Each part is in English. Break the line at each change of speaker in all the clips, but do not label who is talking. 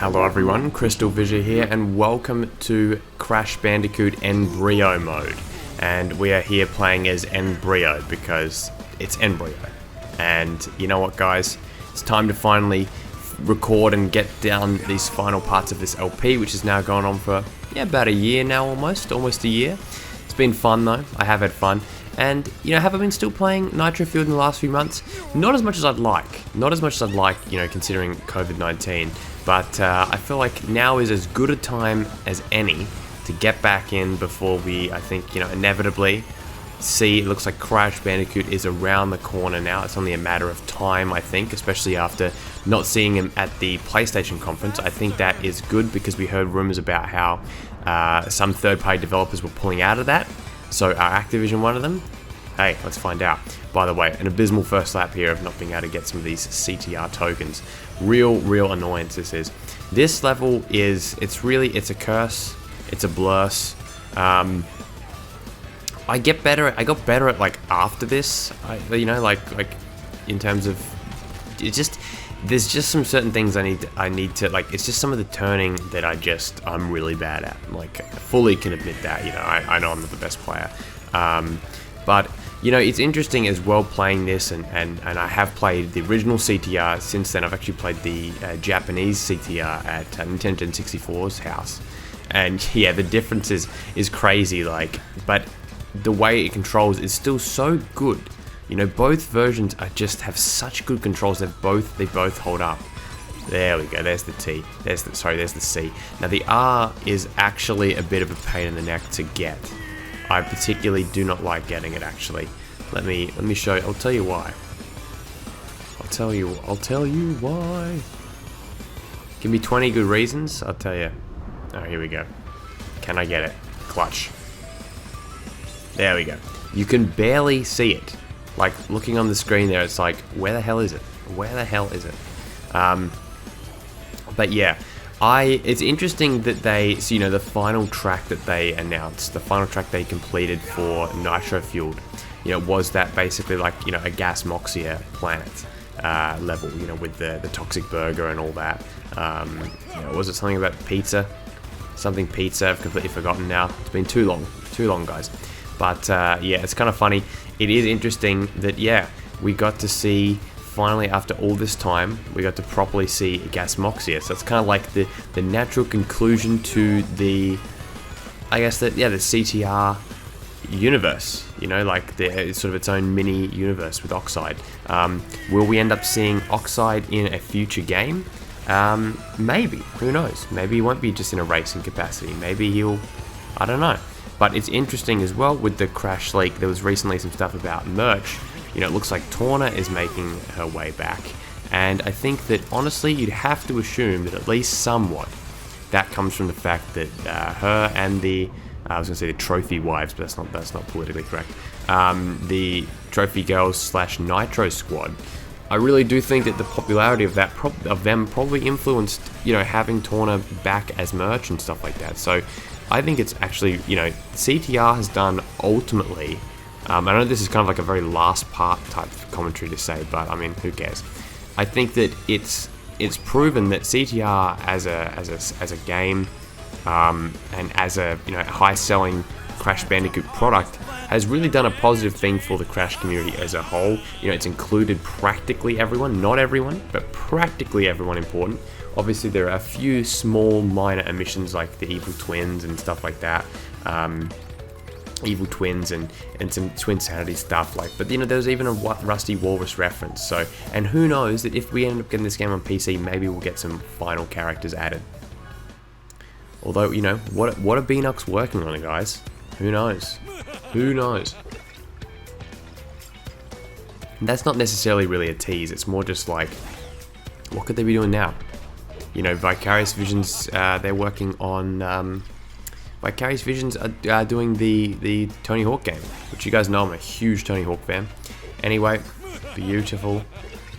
Hello everyone, CrystalFissure here, and welcome to Crash Bandicoot Embryo mode. And we are here playing as Embryo because it's Embryo. And you know what, guys? It's time to finally record and get down these final parts of this LP, which has now gone on for about a year now, almost a year. It's been fun though. I have had fun. And, have I been still playing Nitro Fueled in the last few months? Not as much as I'd like. Not as much as I'd like, considering COVID-19. But I feel like now is as good a time as any to get back in before we, I think, inevitably see it looks like Crash Bandicoot is around the corner now. It's only a matter of time, I think, especially after not seeing him at the PlayStation conference. I think that is good because we heard rumors about how some third-party developers were pulling out of that. So are Activision one of them? Hey, let's find out. By the way, an abysmal first lap here of not being able to get some of these CTR tokens. Real annoyance this is. This level is, it's a curse. It's a blurse. I got better at like after this, like in terms of, there's just some certain things I need to like. It's just some of the turning that I'm really bad at. Like, I fully can admit that. I know I'm not the best player, but it's interesting as well playing this, and I have played the original CTR since then. I've actually played the Japanese CTR at Nintendo 64's house, and yeah, the difference is crazy. Like, but the way it controls is still so good. Both versions have such good controls. They both hold up. There we go. There's the T. There's the C. Now the R is actually a bit of a pain in the neck to get. I particularly do not like getting it. Actually, let me show you. I'll tell you why. I'll tell you why. Give me 20 good reasons. I'll tell you. Oh, here we go. Can I get it? Clutch. There we go. You can barely see it. Like, looking on the screen there, it's like, where the hell is it? Where the hell is it? But yeah, it's interesting that the final track that they announced, the final track they completed for Nitro Fueled, was that basically like, a Gas Moxia planet level, with the toxic burger and all that. Was it something about pizza? Something pizza, I've completely forgotten now. It's been too long, guys. But yeah, it's kind of funny. It is interesting that, we got to see, finally after all this time, we got to properly see Gas Moxia. So it's kind of like the natural conclusion to the CTR universe, like it's sort of its own mini universe with Oxide. Will we end up seeing Oxide in a future game? Maybe, who knows? Maybe he won't be just in a racing capacity. Maybe I don't know. But it's interesting as well with the Crash leak. There was recently some stuff about merch. It looks like Torna is making her way back. And I think that honestly, you'd have to assume that at least somewhat that comes from the fact that her and the trophy wives, but that's not politically correct. The trophy girls / Nitro squad. I really do think that the popularity of them probably influenced, having Torna back as merch and stuff like that. So I think it's actually, CTR has done ultimately, I know this is kind of like a very last part type of commentary to say, but I mean, who cares? I think that it's proven that CTR as a game, and as a high selling Crash Bandicoot product has really done a positive thing for the Crash community as a whole. It's included practically everyone, not everyone, but practically everyone important. Obviously, there are a few small, minor omissions like the Evil Twins and stuff like that. Evil Twins and some Twin Sanity stuff but there's even a Rusty Walrus reference. So, and who knows that if we end up getting this game on PC, maybe we'll get some final characters added. Although, what are Beanox working on, guys? Who knows? Who knows? And that's not necessarily really a tease. It's more just like, what could they be doing now? Vicarious Visions, they're working on, Vicarious Visions are doing the Tony Hawk game, which you guys know I'm a huge Tony Hawk fan. Anyway, beautiful.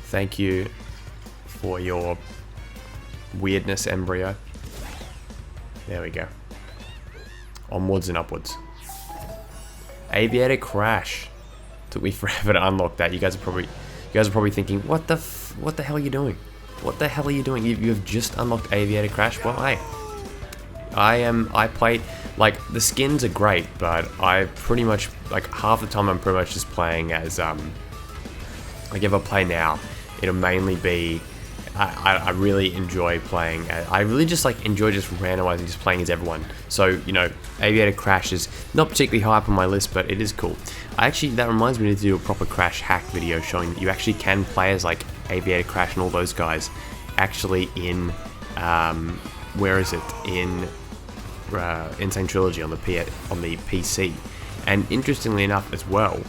Thank you for your weirdness, Embryo. There we go. Onwards and upwards. Aviator Crash. Took me forever to unlock that. You guys are probably thinking, what the hell are you doing? What the hell are you doing? You have just unlocked Aviator Crash. Well, hey, I play, like, the skins are great, but I pretty much, like, half the time I'm pretty much just playing as, like, if I play now, it'll mainly be, I really enjoy playing, I really just, like, enjoy just randomizing, just playing as everyone. So, you know, Aviator Crash is not particularly high up on my list, but it is cool. That reminds me to do a proper Crash hack video showing that you actually can play as, like, Aviator Crash and all those guys actually in, where is it? In Insane Trilogy on the PC. And interestingly enough as well,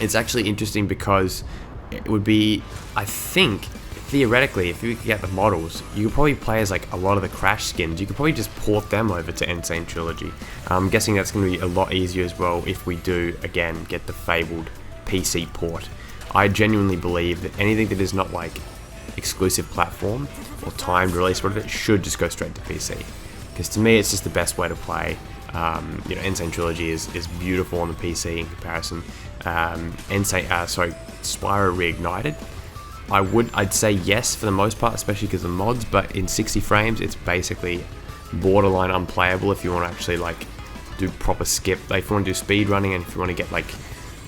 it's actually interesting because it would be, I think, theoretically, if you could get the models, you could probably play as, like, a lot of the Crash skins. You could probably just port them over to Insane Trilogy. I'm guessing that's going to be a lot easier as well if we do, again, get the fabled PC port. I genuinely believe that anything that is not, like, exclusive platform or timed release, whatever, it should just go straight to PC. Because to me, it's just the best way to play. You know, Insane Trilogy is beautiful on the PC in comparison. Spyro Reignited, I'd say yes for the most part, especially because of mods, but in 60 frames, it's basically borderline unplayable if you want to actually, like, do proper skip. Like, if you want to do speed running and if you want to get, like,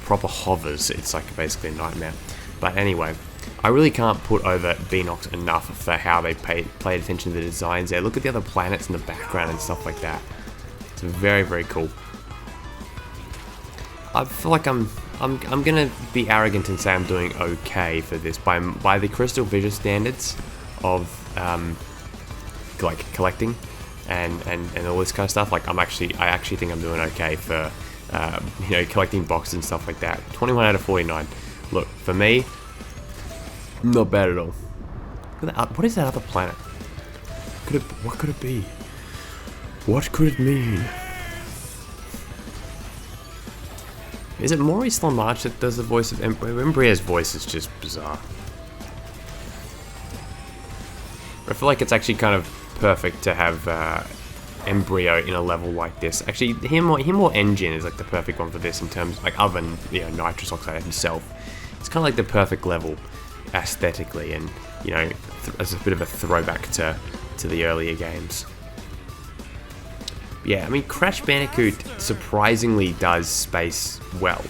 proper hovers, it's, like, basically a nightmare. But anyway, I really can't put over Beanox enough for how they played attention to the designs there. Look at the other planets in the background and stuff like that. It's very, very cool. I feel like I'm gonna be arrogant and say I'm doing okay for this by the CrystalFissure standards of like collecting and all this kind of stuff. Like I actually think I'm doing okay for you know, collecting boxes and stuff like that. 21 out of 49. Look, for me, not bad at all. What is that other planet? What could it be? What could it mean? Is it Maurice LaMarche that does the voice of Embryo? Embryo's voice is just bizarre. I feel like it's actually kind of perfect to have Embryo in a level like this. Actually, him or Engine is like the perfect one for this in terms, like, other than, you know, Nitrous Oxide himself. It's kind of like the perfect level aesthetically, and, you know, as a bit of a throwback to the earlier games. Yeah, I mean, Crash Bandicoot surprisingly does space well.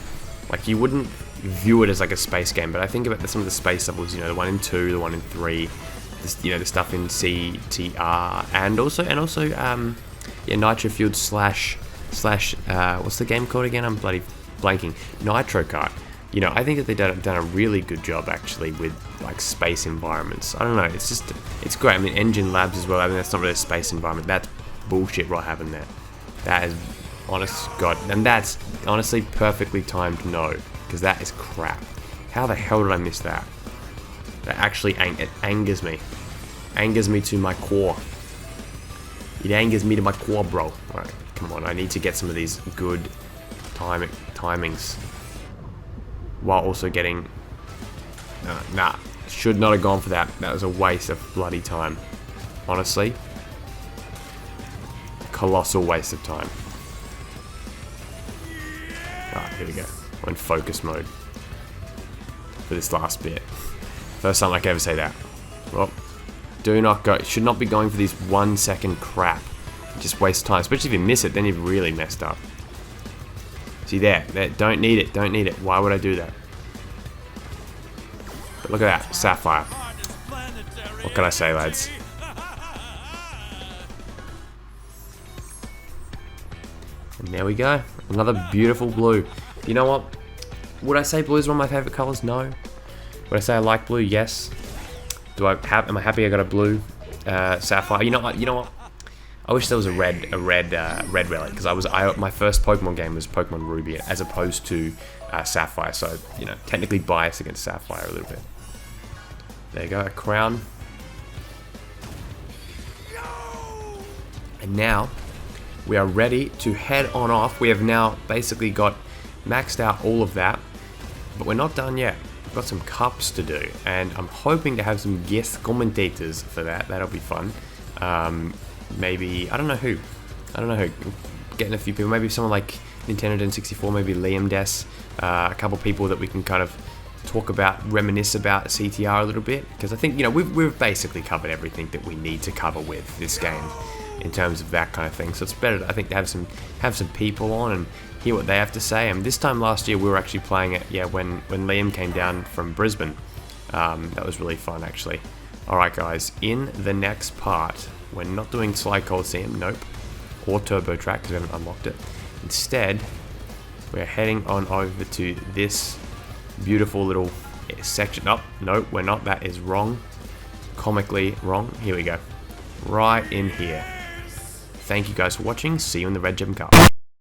Like, you wouldn't view it as like a space game, but I think about some of the space levels, you know, the 1 in 2, the 1 in 3, you know, the stuff in CTR, and also yeah, Nitro Fueled slash what's the game called again? I'm bloody blanking. Nitro Kart. You know, I think that they've done a really good job actually with, like, space environments. I don't know, it's great. I mean, Engine Labs as well. I mean, that's not really a space environment. That's bullshit what happened there. That is, honest God, and that's honestly perfectly timed, no, because that is crap. How the hell did I miss that? That actually it angers me. Angers me to my core. It angers me to my core, bro. Alright, come on, I need to get some of these good timings. While also getting... Nah, should not have gone for that. That was a waste of bloody time. Honestly. Colossal waste of time. Alright, here we go. We're in focus mode. For this last bit. First time I can ever say that. Well, do not go. Should not be going for these 1 second crap. Just waste time. Especially if you miss it, then you've really messed up. See there, don't need it, don't need it. Why would I do that? But look at that, Sapphire. What can I say, lads? And there we go, another beautiful blue. You know what? Would I say blue is one of my favorite colors? No. Would I say I like blue? Yes. Am I happy I got a blue Sapphire? You know what? I wish there was a red relic, because my first Pokemon game was Pokemon Ruby as opposed to Sapphire, so, you know, technically biased against Sapphire a little bit. There you go, a crown. And now we are ready to head on off. We have now basically got maxed out all of that, but we're not done yet. We've got some cups to do, and I'm hoping to have some guest commentators for that. That'll be fun. Maybe, I don't know who, getting a few people, maybe someone like Nintendo 64, maybe Liam Des, a couple people that we can kind of reminisce about CTR a little bit, because I think, you know, we've basically covered everything that we need to cover with this game in terms of that kind of thing. So it's better, I think, to have some people on and hear what they have to say. And this time last year we were actually playing it, yeah, when Liam came down from Brisbane. That was really fun, actually. Alright guys, in the next part, we're not doing Slide Coliseum, nope, or Turbo Track because we haven't unlocked it. Instead, we're heading on over to this beautiful little section. Oh, no, we're not. That is wrong. Comically wrong. Here we go. Right in here. Thank you guys for watching. See you in the Red Gem Car.